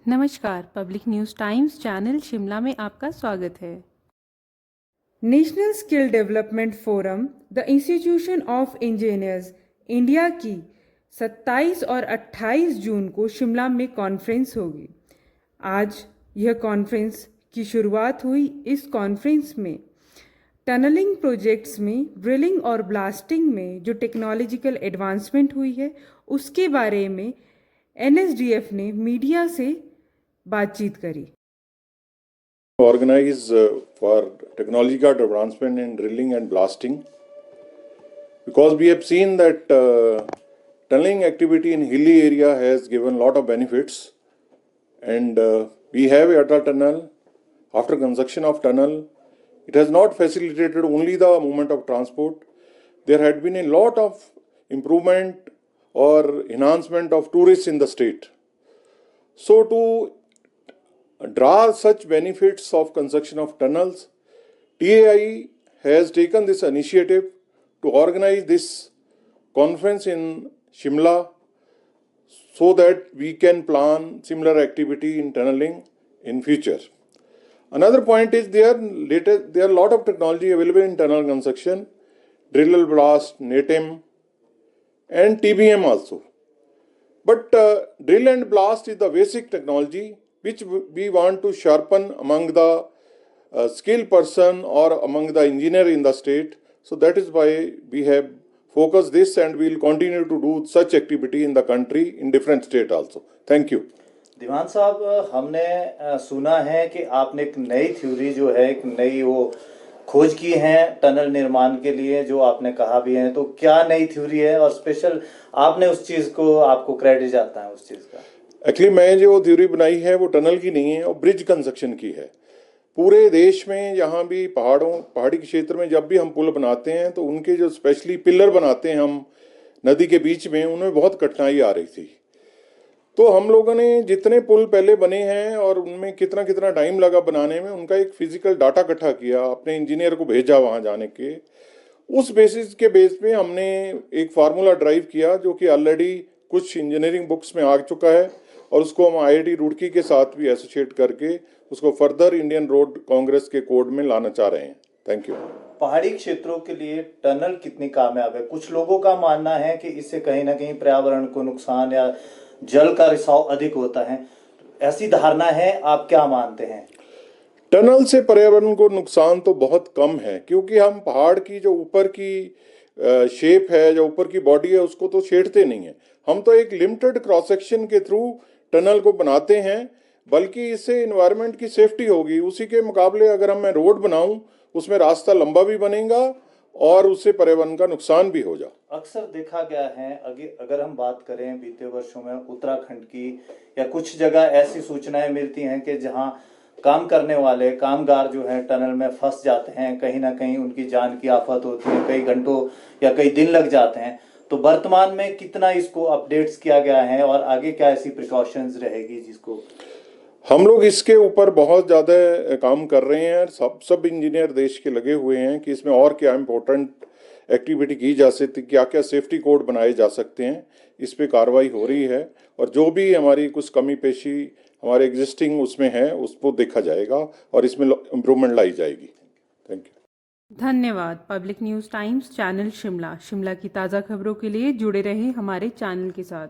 नमस्कार, public news times channel Shimla में आपका स्वागत है। National skill development forum the institution of engineers India की 27 और 28 जून को शिमला में कॉन्फ्रेंस होगी। आज यह कॉन्फ्रेंस की शुरुआत हुई। इस कॉन्फ्रेंस में टनलिंग प्रोजेक्ट्स में ड्रिलिंग और ब्लास्टिंग में जो टेक्नोलॉजिकल एडवांसमेंट हुई है उसके बारे में एनएसडीएफ ने मीडिया से बातचीत करी। Organize for technological advancement in drilling and blasting, because we have seen that tunneling activity in hilly area has given lot of benefits, and we have Atal tunnel. After construction of tunnel, it has not facilitated only the movement of transport. There had been a lot of improvement or enhancement of tourists in the state. So to draw such benefits of construction of tunnels, TAI has taken this initiative to organize this conference in Shimla so that we can plan similar activity in tunneling in future. Another point is there are a lot of technology available in tunnel construction, drill blast, NATEM and TBM also. But drill and blast is the basic technology which we want to sharpen among the skilled person or among the engineer in the state. So that is why we have focused this, and we will continue to do such activity in the country in different state also. Thank you. दीवान साहब, हमने सुना है कि आपने एक नई theory जो है, एक नई वो खोज की है टनल निर्माण के लिए, जो आपने कहा भी है। तो क्या नई थ्योरी है और स्पेशल आपने उस चीज को, आपको क्रेडिट जाता है उस चीज का? एक्चुअली मैं जो थ्योरी बनाई है वो टनल की नहीं है और ब्रिज कंस्ट्रक्शन की है। पूरे देश में जहाँ भी पहाड़ी क्षेत्र में जब भी हम पुल बनाते हैं तो उनके जो स्पेशली पिलर बनाते हैं हम नदी के बीच में, उनमें बहुत कठिनाई आ रही थी। तो हम लोगों ने जितने पुल पहले बने हैं और उनमें कितना कितना टाइम लगा बनाने में, उनका एक फिजिकल डाटा इकट्ठा किया, अपने इंजीनियर को भेजा वहाँ जाने के। उस बेसिस के बेस पे हमने एक फार्मूला ड्राइव किया जो कि ऑलरेडी कुछ इंजीनियरिंग बुक्स में आ चुका है, और उसको हम IIT रुड़की के साथ भी एसोसिएट करके उसको फर्दर इंडियन रोड कांग्रेस के कोड में लाना चाह रहे हैं। Thank you. पहाड़ी क्षेत्रों के लिए टनल कितनी कामयाब है? कुछ लोगों का मानना है कि इससे कहीं ना कहीं पर्यावरण को नुकसान या जल का रिसाव अधिक होता है, ऐसी धारणा है, आप क्या मानते हैं? टनल से पर्यावरण को नुकसान तो बहुत कम है, क्योंकि हम पहाड़ की जो ऊपर की शेप है, जो ऊपर की बॉडी है, उसको तो छेड़ते नहीं है। हम तो एक लिमिटेड क्रॉस सेक्शन के थ्रू टनल को बनाते हैं, बल्कि इससे एनवायरनमेंट की सेफ्टी होगी। उसी के मुकाबले अगर मैं रोड बनाऊं, उसमें रास्ता लंबा भी बनेगा और उससे पर्यावरण का नुकसान भी हो जा। अक्सर देखा गया है, अगर हम बात करें बीते वर्षों में उत्तराखंड की, या कुछ जगह ऐसी सूचनाएं मिलती हैं कि जहां काम करने वाले कामगार जो हैं टनल में फंस जाते हैं, कहीं ना कहीं उनकी जान की आफत होती है, कई घंटों या कई दिन लग जाते हैं। तो वर्तमान में कितना इसको अपडेट्स किया गया है और आगे क्या ऐसी प्रिकॉशंस रहेगी जिसको? हम लोग इसके ऊपर बहुत ज़्यादा काम कर रहे हैं। सब इंजीनियर देश के लगे हुए हैं कि इसमें और क्या इम्पोर्टेंट एक्टिविटी की जा सकती, क्या क्या सेफ्टी कोड बनाए जा सकते हैं। इस पे कार्रवाई हो रही है, और जो भी हमारी कुछ कमी पेशी हमारे एग्जिस्टिंग उसमें है उसको देखा जाएगा और इसमें इम्प्रूवमेंट लाई जाएगी। Thank you. धन्यवाद। Public news times channel Shimla की ताज़ा खबरों के लिए जुड़े रहें हमारे चैनल के साथ।